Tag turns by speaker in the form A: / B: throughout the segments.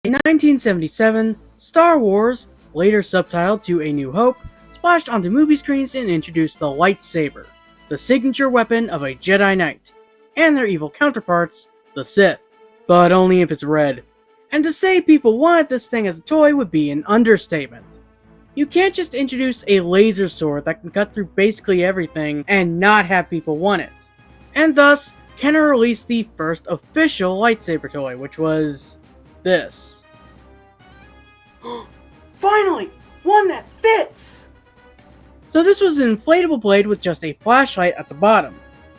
A: In 1977, Star Wars, later subtitled to A New Hope, splashed onto movie screens and introduced the lightsaber, the signature weapon of a Jedi Knight, and their evil counterparts, the Sith. But only if it's red. And to say people wanted this thing as a toy would be an understatement. You can't just introduce a laser sword that can cut through basically everything and not have people want it. And thus, Kenner released the first official lightsaber toy, which was this. Finally! One that fits! So this was an inflatable blade with just a flashlight at the bottom.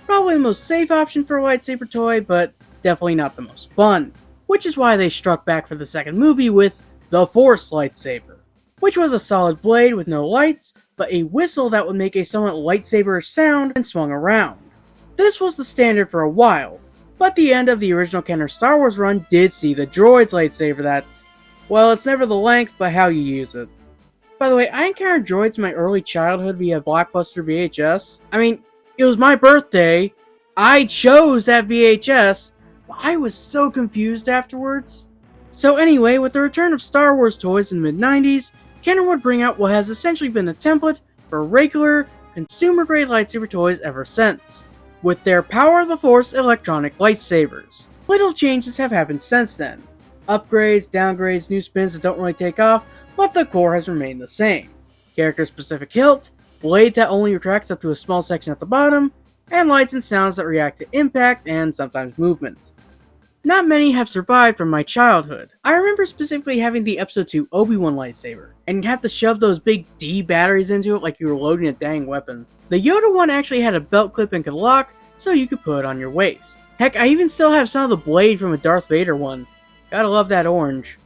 A: Probably the most safe option for a lightsaber toy, but definitely not the most fun. Which is why they struck back for the second movie with the Force lightsaber, which was a solid blade with no lights, but a whistle that would make a somewhat lightsaber sound and swung around. This was the standard for a while, but the end of the original Kenner Star Wars run did see the droid's lightsaber that, well, it's never the length, but how you use it. By the way, I encountered droids in my early childhood via Blockbuster VHS. I mean, it was my birthday, I chose that VHS, but I was so confused afterwards. So anyway, with the return of Star Wars toys in the mid-90s, Kenner would bring out what has essentially been the template for regular, consumer-grade lightsaber toys ever since, with their Power of the Force electronic lightsabers. Little changes have happened since then. Upgrades, downgrades, new spins that don't really take off, but the core has remained the same. Character-specific hilt, blade that only retracts up to a small section at the bottom, and lights and sounds that react to impact and sometimes movement. Not many have survived from my childhood. I remember specifically having the Episode 2 Obi-Wan lightsaber, and you'd have to shove those big D batteries into it like you were loading a dang weapon. The Yoda one actually had a belt clip and could lock, so you could put it on your waist. Heck, I even still have some of the blade from a Darth Vader one. Gotta love that orange.